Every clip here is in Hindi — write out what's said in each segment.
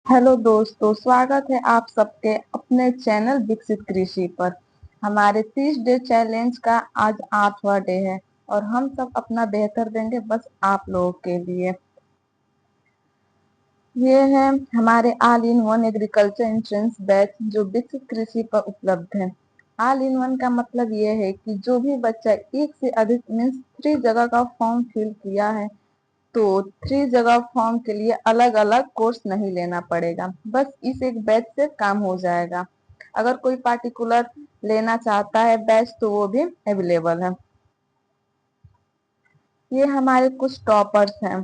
हेलो दोस्तों, स्वागत है आप सबके अपने चैनल विकसित कृषि पर। हमारे 30 डे चैलेंज का आज 8वां डे है और हम सब अपना बेहतर देंगे बस आप लोगों के लिए। ये है हमारे all in one agriculture insurance batch जो विकसित कृषि पर उपलब्ध है। ऑल इन वन का मतलब ये है कि जो भी बच्चा एक से अधिक मीन्स 3 जगह का फॉर्म फिल किया है तो 3 जगह फॉर्म के लिए अलग अलग कोर्स नहीं लेना पड़ेगा, बस इस एक बैच से काम हो जाएगा। अगर कोई पार्टिकुलर लेना चाहता है बैच तो वो भी अवेलेबल है। ये हमारे कुछ टॉपर्स हैं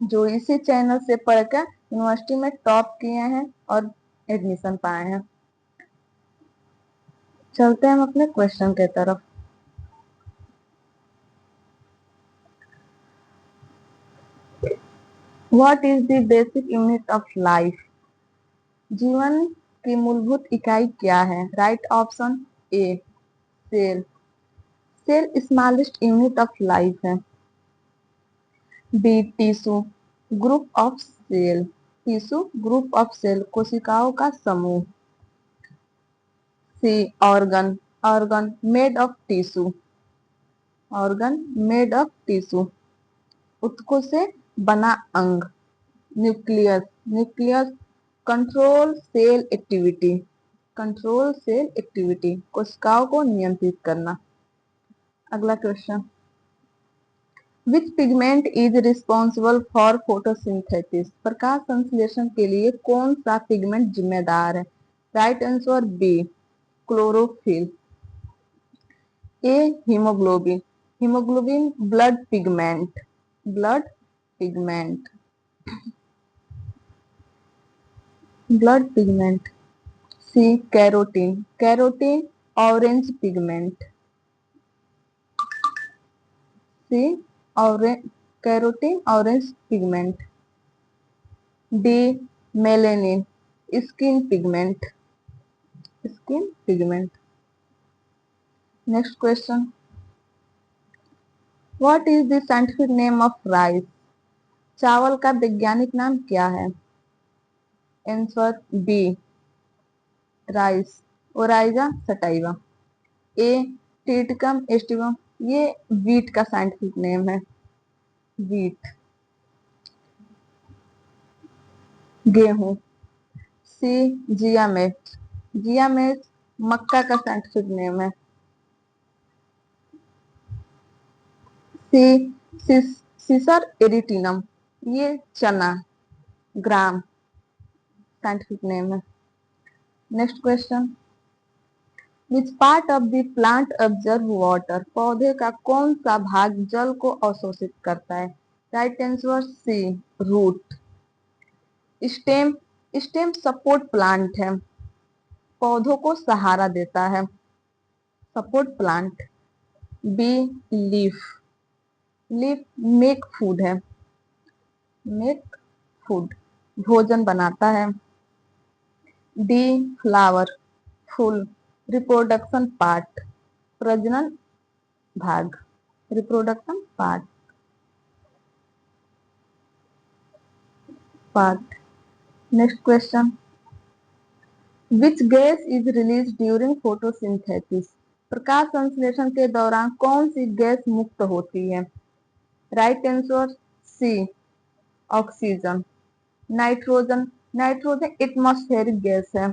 जो इसी चैनल से पढ़कर यूनिवर्सिटी में टॉप किए हैं और एडमिशन पाए हैं। चलते हैं हम अपने क्वेश्चन के तरफ। What is the basic unit of life? जीवन की मूलभूत इकाई क्या है? Right option A cell. Cell smallest unit of life है। B tissue group of cell. Tissue group of cell कोशिकाओं का समूह। C organ. Organ made of tissue. Organ made of tissue ऊतकों से बना अंग। Nucleus. Nucleus control cell activity. Control cell activity कोशिकाओं को नियंत्रित करना। अगला question, which pigment is responsible for photosynthesis? प्रकाश संश्लेषण के लिए कौन सा पिगमेंट जिम्मेदार है? Right answer B chlorophyll. A haemoglobin. Haemoglobin blood pigment. Blood pigment. Blood pigment. C carotene. Carotene orange pigment. C carotene orange pigment. D melanin skin pigment. Skin pigment. Next question, what is the scientific name of rice? चावल का वैज्ञानिक नाम क्या है? Answer B rice Oryza sativa. A Triticum aestivum, ये वीट का साइंटिफिक नेम है। वीट गेहूं। सी जियामेट। जियामेट मक्का का साइंटिफिक नेम है। सी सीसर एरिटिनम, ये चना ग्राम साइंटिफिक नेम है। Next question, which part of the plant observe water? पौधे का कौन सा भाग जल को अवशोषित करता है? Right answer C root. Stem. Stem support plant है, पौधों को सहारा देता है। Support plant. B leaf. Leaf make food है। मेक फूड भोजन बनाता है। डी फ्लावर फूल रिप्रोडक्शन पार्ट प्रजनन भाग। Reproduction part. Next question, which gas is release during photosynthesis? प्रकाश संश्लेषण के दौरान कौन सी गैस मुक्त होती है? Right answer C oxygen. Nitrogen. Nitrogen atmospheric gas है।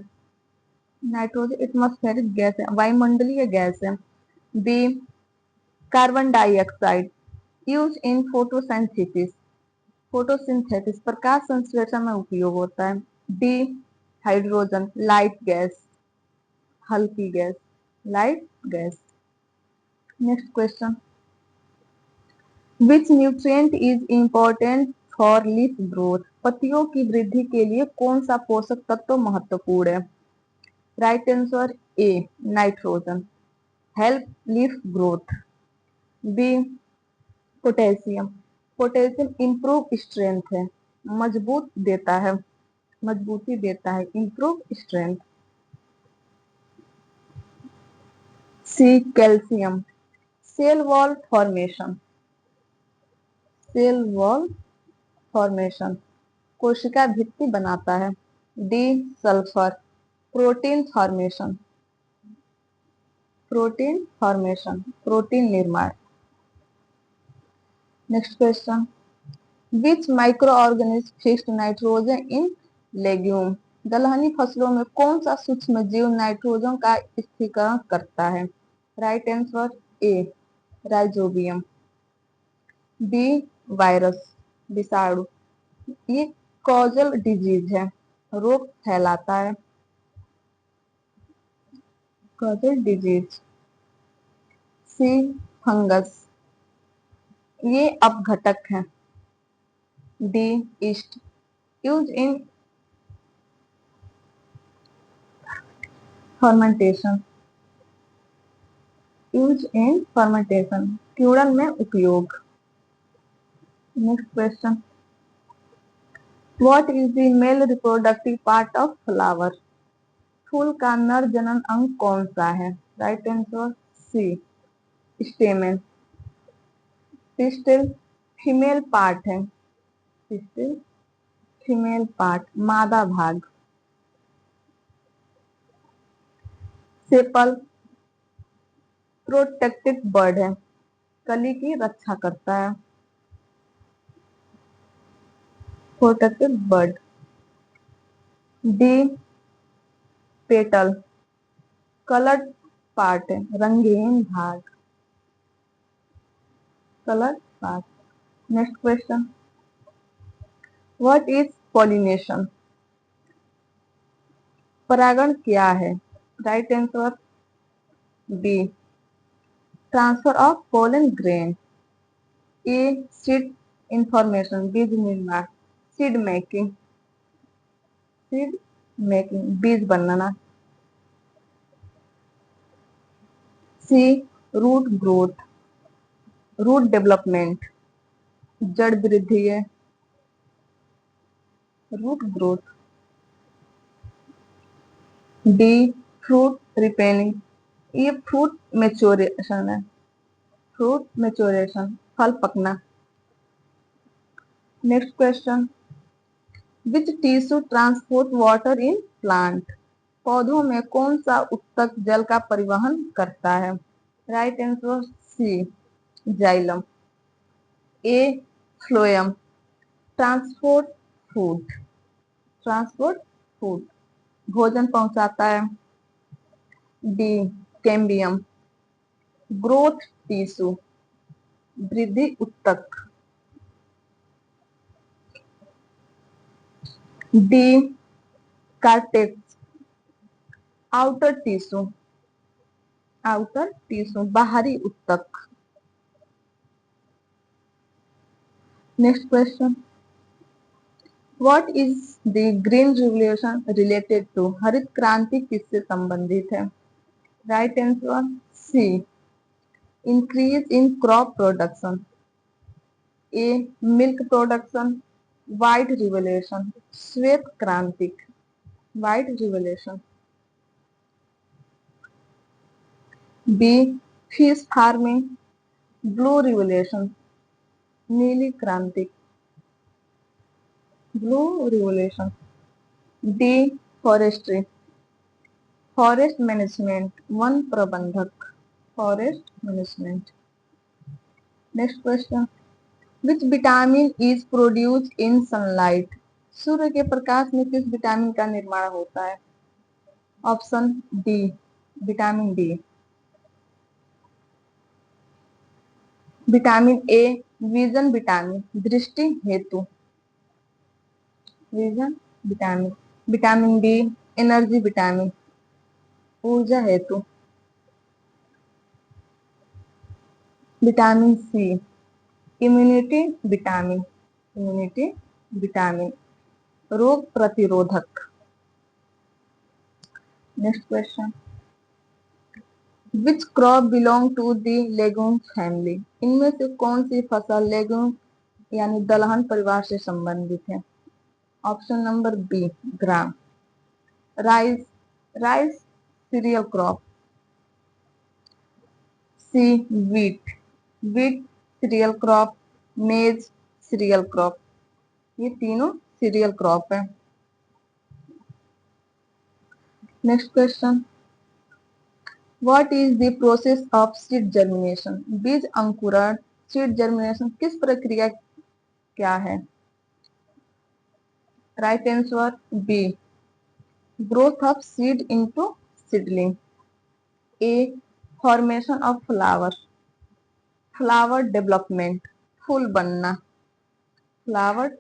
नाइट्रोजन एटमॉस्फेरिक गैस है, वायुमंडलीय गैस है। B carbon dioxide use in photosynthesis. Photosynthesis प्रकाश संश्लेषण में उपयोग होता है। डी हाइड्रोजन लाइट गैस हल्की gas light gas. Next question, which nutrient is important for leaf growth? पत्तियों की वृद्धि के लिए कौन सा पोषक तत्व महत्वपूर्ण है? Right answer A nitrogen help leaf growth. B potassium. Potassium improve strength है, मजबूत देता है, मजबूती देता है, improve strength. C calcium cell wall formation. Cell wall formation. कोशिका भित्ति बनाता है। D sulphur, protein formation, protein formation, protein निर्माण। Next question, which micro organism fixed nitrogen in legume. दलहनी फसलों में कौन सा सूक्ष्म जीव नाइट्रोजन का स्थिरीकरण करता है? Right answer A rhizobium, B virus, विषाणु, ये कॉजल डिजीज है, रोग फैलाता है, कॉजल डिजीज। सी फंगस, ये अपघटक है। D yeast, use in fermentation, use in fermentation, क्यूड़न में उपयोग। Next question, what is the male reproductive part of flower. फूल का नर जनन अंग कौन सा है? Right answer C stamen, pistil female part है, पिस्टिल फीमेल पार्ट, मादा भाग। सेपल प्रोटेक्टेड बर्ड है, कली की रक्षा करता है, protected bird. D petal coloured part है, रंगीन भाग, colour part. Next question, what is pollination. परागण क्या है? Right answer B transfer of pollen grain. A seed information, बीज निर्माण, सीड मेकिंग, सीड मेकिंग, बीज बनना। C root growth, root development, जड़ वृद्धि है, root growth. D fruit ripening, ये फ्रूट मेच्योरेशन है, फ्रूट मेच्योरेशन, फल पकना। Next question, which tissue transport water in plant. पौधों में कौन सा ऊतक जल का परिवहन करता है? Right answer C xylem, A phloem, transport food, transport food, भोजन पहुंचाता है। डी कैम्बियम, ग्रोथ टिश्यू, वृद्धि ऊतक। D cortex, outer tissue, outer tissue, बाहरी ऊतक। Next question, what is the green revolution related to. हरित क्रांति किससे संबंधित है? Right answer C increase in crop production, A milk production, white revolution, श्वेत क्रांति, white revolution. B fish farming, blue revolution, नीली क्रांति, blue revolution. D forestry, forest management, वन प्रबंधक, forest management. Next question, which vitamin is produce in sunlight. सूर्य के प्रकाश में किस विटामिन का निर्माण होता है? Option D vitamin D. Vitamin A vision vitamin, दृष्टि हेतु, vision vitamin. Vitamin D energy vitamin, ऊर्जा हेतु। Vitamin C immunity vitamin, immunity vitamin, रोग प्रतिरोधक। Next question, which crop belong to the legume family. इनमें से कौन सी फसल लेगूम यानी दलहन परिवार से संबंधित है? Option number B gram, rice, rice cereal crop. C wheat, wheat cereal crop, maize cereal crop, ये तीनों सीरियल क्रॉप है। Next question, what is the process of seed germination? बीज अंकुरण, सीड जर्मिनेशन किस प्रक्रिया क्या है? Right answer B, growth of seed into seedling. A, formation of flower, flower development, फूल बनना, फ्लावर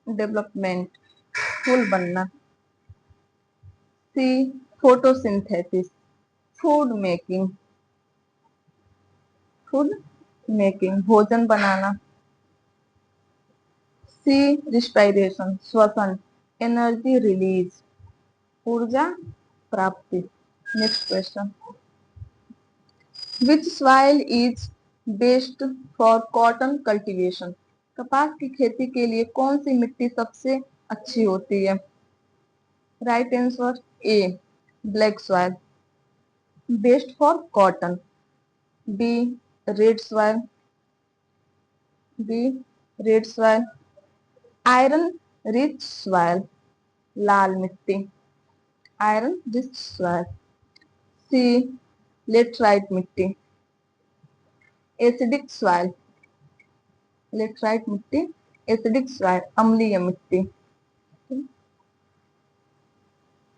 डेवलपमेंट, फूल बनना। C, photosynthesis, food making, food making, भोजन बनाना। सी, रिस्पायरेशन, श्वसन, एनर्जी रिलीज, ऊर्जा प्राप्ति। Next question, which soil is best for cotton cultivation? कपास की खेती के लिए कौन सी मिट्टी सबसे अच्छी होती है? Right answer A, black soil, best for cotton. B, red soil, B, red soil, iron rich soil, लाल मिट्टी, iron rich soil. C, laterite मिट्टी, एसिडिक सॉइल, लेटराइट मिट्टी, एसिडिक सॉइल, अम्लीय मिट्टी।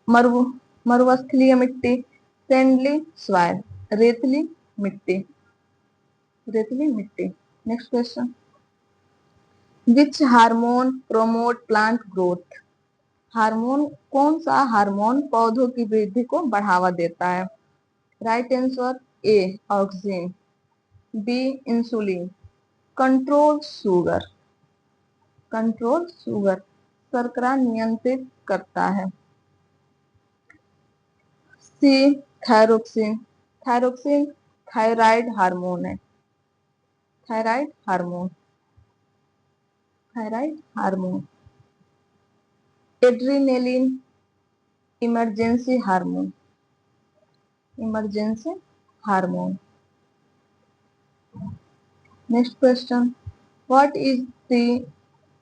मरुस्थलीय मिट्टी, सैंडली सॉइल, रेतली मिट्टी, रेतली मिट्टी। Next question, which hormone promote plant growth? Hormone, कौन सा हार्मोन पौधों की वृद्धि को बढ़ावा देता है? Right answer A, auxin, B, insulin, control sugar, control sugar, शर्करा नियंत्रित करता है। C, thyroxine, thyroxine thyroid hormone है, thyroid hormone, thyroid hormone. Adrenaline, emergency hormone, emergency hormone. Next question, what is the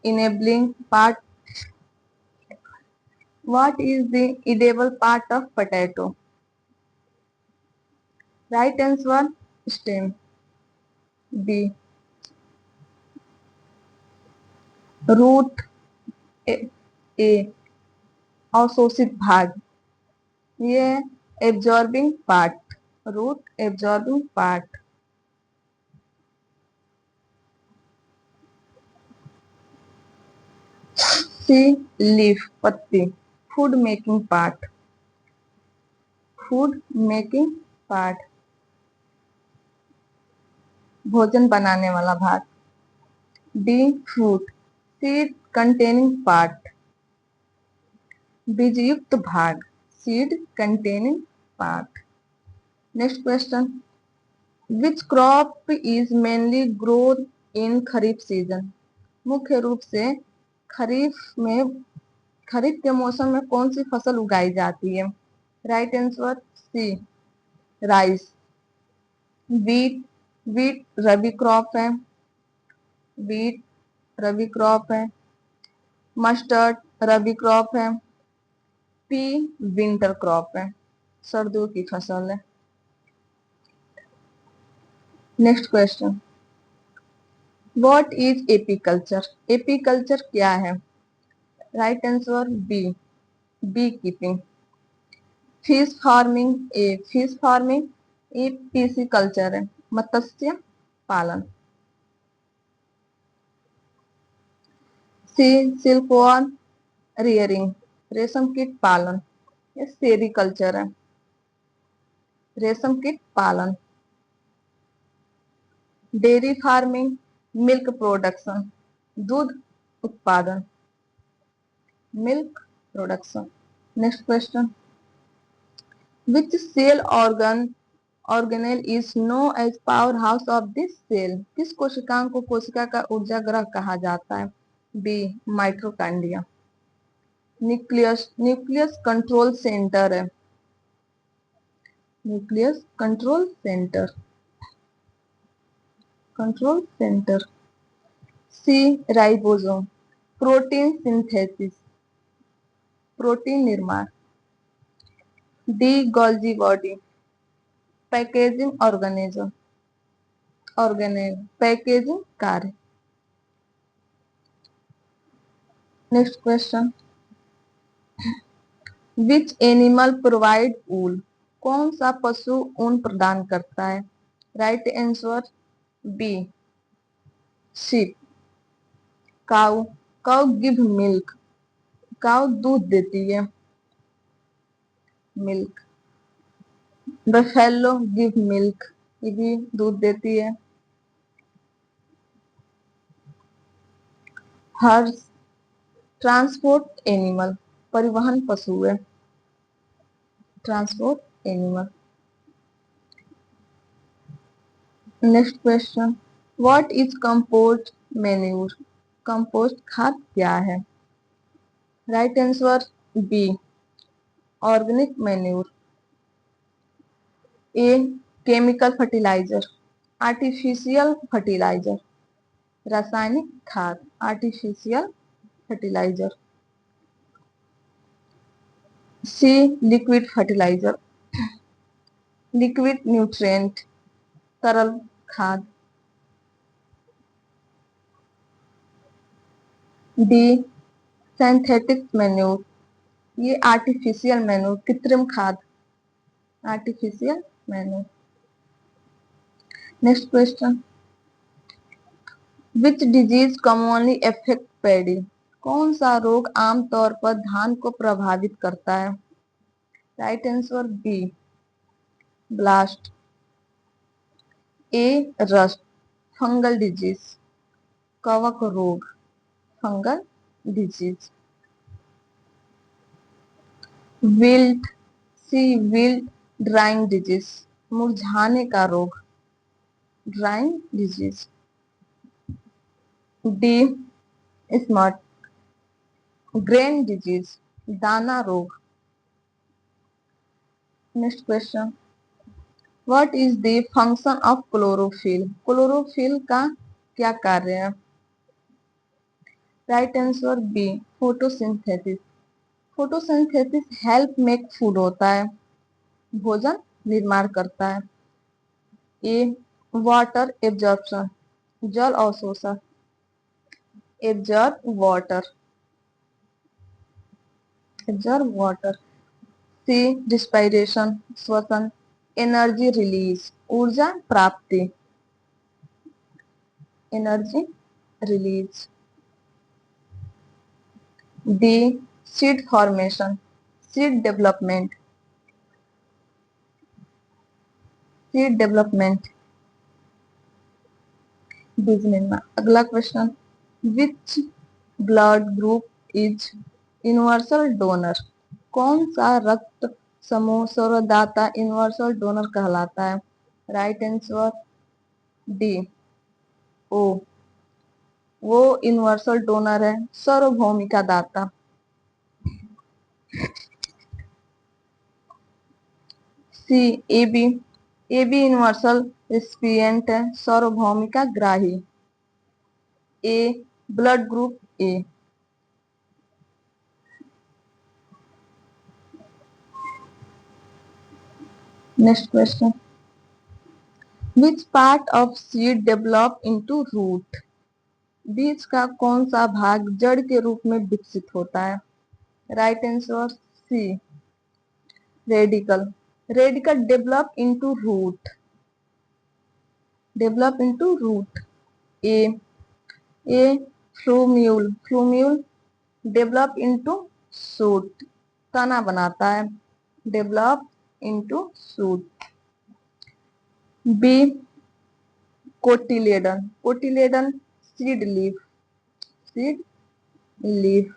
enabling part, what is the edible part of potato? Right answer stem, b, root, a, a, अवशोषित भाग, ये absorbing part, root absorbing part. C, leaf, पत्ती, food making part, food making part, भोजन बनाने वाला भाग। D, fruit, seed containing part, बीजयुक्त भाग, seed containing part. Next question, which crop is mainly grown in kharif season? मुख्य रूप से खरीफ में, खरीफ के मौसम में कौन सी फसल उगाई जाती है? Right answer C, rice. Wheat, wheat rabi crop है, वीट रबी क्रॉप है। मस्टर्ड रबी क्रॉप है। पी, विंटर क्रॉप है, सर्दियों की फसल है। Next question, what is apiculture? Apiculture क्या है? Right answer B, bee keeping. Fish farming, A, fish farming, A, pisciculture है, मत्स्य पालन। सी, सिल्कवॉर्म रियरिंग, रेशम कीट पालन, ये सेरीकल्चर है, रेशम कीट पालन। डेयरी फार्मिंग, मिल्क प्रोडक्शन, दूध उत्पादन, milk production. Next question, which cell organelle is known as power house of this cell? किस कोशिकांग को कोशिका का ऊर्जा ग्रह कहा जाता है? B, mitochondria. Nucleus, nucleus control centre है, nucleus control centre, control centre. C, ribosome, protein synthesis, protein निर्माण। D Golgi body, packaging organism, packaging कार्य। Next question, which animal provide wool, कौन सा पशु ऊन प्रदान करता है? Right answer B sheep. Cow, cow give milk, cow दूध देती है, मिल्क। बफेलो गिव मिल्क, ये भी दूध देती है। हर्स, ट्रांसपोर्ट एनिमल, परिवहन पशु है, transport animal. Next question, what is compost manure, compost खाद क्या है? Right answer B organic manure. A chemical fertiliser, artificial fertiliser, रासायनिक खाद, artificial fertiliser. C liquid fertiliser, liquid nutrient, तरल खाद। डी सिंथेटिक मैन्यूर, ये आर्टिफिशियल मैन्यूर, कृत्रिम खाद, artificial manure. Next question, which disease commonly affect paddy, कौन सा रोग आमतौर पर धान को प्रभावित करता है? Right answer B blast. A rust, fungal disease, कवक रोग, fungal disease. Wilt, C wilt drying disease, मुरझाने का रोग, drying disease. D smut, grain disease, दाना रोग। Next question, what is the function of chlorophyll, chlorophyll का क्या कार्य है? Right answer B photosynthesis, photosynthesis help make food होता है, भोजन निर्माण करता है। ए वाटर एब्जॉर्प्शन, जल अवशोषण, एब्जॉर्ब वाटर, एब्जॉर्ब वाटर। सी रिस्पायरेशन, श्वसन, एनर्जी रिलीज, ऊर्जा प्राप्ति, energy release. D seed formation, seed development, seed development, बीज निर्माण। अगला question, which blood group is universal donor, कौन सा रक्त समूह सर्वदाता यूनिवर्सल डोनर कहलाता है? राइट आंसर डी ओ, वो यूनिवर्सल डोनर है, सार्वभौमिका दाता। C A B, A B universal recipient है, सार्वभौमिका ग्राही। A blood group A. Next question, which part of seed develop into root, बीज का कौन सा भाग जड़ के रूप में विकसित होता है? Right answer C radicle, radicle develop into root, develop into root. A A plumule, plumule develop into shoot, तना बनाता है, develop into shoot. B cotyledon, cotyledon seed leaf, seed leaf,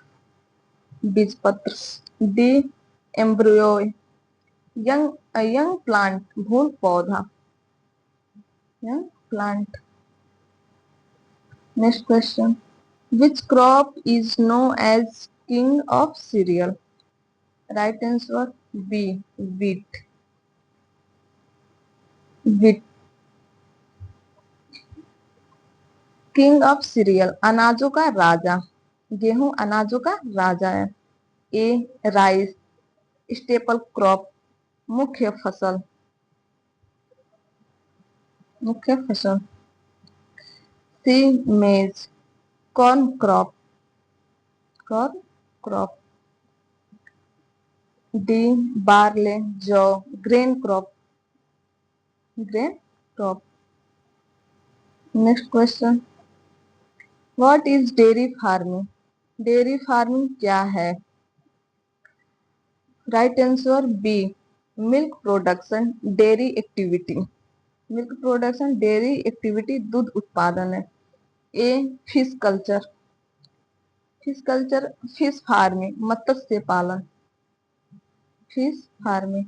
बीजपत्र। डी एम्ब्रियो, यंग प्लांट, भ्रूण पौधा, young plant. Next question, which crop is known as king of cereal? Right answer B wheat, wheat. King of cereal, अनाजों का राजा, गेहूं अनाजों का राजा है। ए राइस स्टेपल क्रॉप, मुख्य फसल, मुख्य फसल। C maize corn crop, corn crop. D barley जौ grain crop, grain crop. Next question, what is dairy farming? Dairy farming क्या है? Right answer B milk production dairy activity, milk production dairy activity दूध उत्पादन है। A fish culture, fish culture fish farming मत्स्य पालन, fish farming.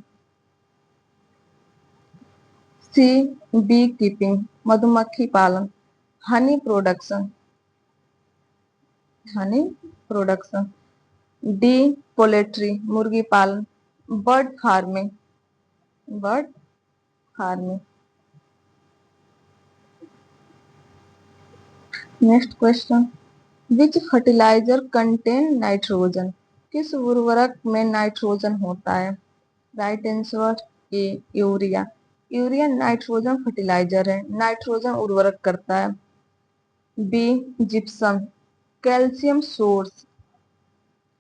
C bee keeping मधुमक्खी पालन, honey production, honey production. D poultry मुर्गी पालन, bird farming, bird farming. Next question, विच फर्टिलाइजर कंटेन नाइट्रोजन? किस उर्वरक में नाइट्रोजन होता है? Right answer A urea, urea nitrogen fertiliser है, नाइट्रोजन उर्वरक करता है। B gypsum calcium source,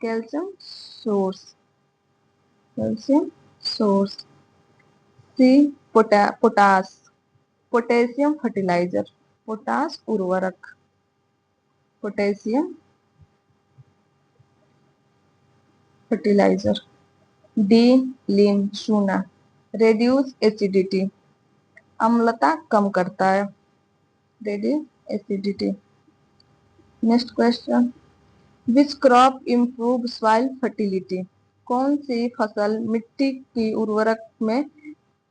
calcium source, calcium source. C potash potassium fertiliser, potash उर्वरक, पोटेशियम फर्टिलाइजर। डी लीम चूना रेड्यूस एसिडिटी, अम्लता कम करता है, reduce acidity. Next question, which crop improve soil fertility? कौन सी फसल मिट्टी की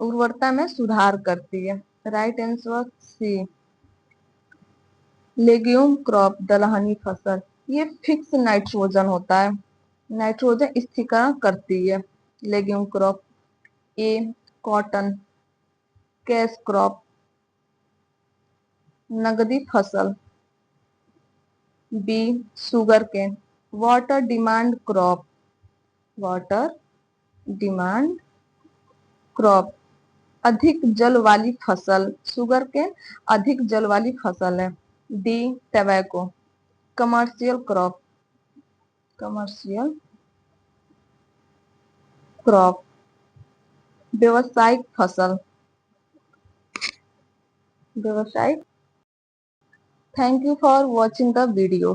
उर्वरता में सुधार करती है? Right answer C legume crop दलहनी फसल, ये फिक्स नाइट्रोजन होता है, नाइट्रोजन स्थिरीकरण करती है legume crop. A cotton cash crop नगदी फसल। B sugar cane water demand crop, water demand crop अधिक जल वाली फसल, शुगर केन अधिक जल वाली फसल है। D tobacco commercial crop, commercial crop व्यवसायिक फसल, व्यवसायिक। Thank you for watching the video.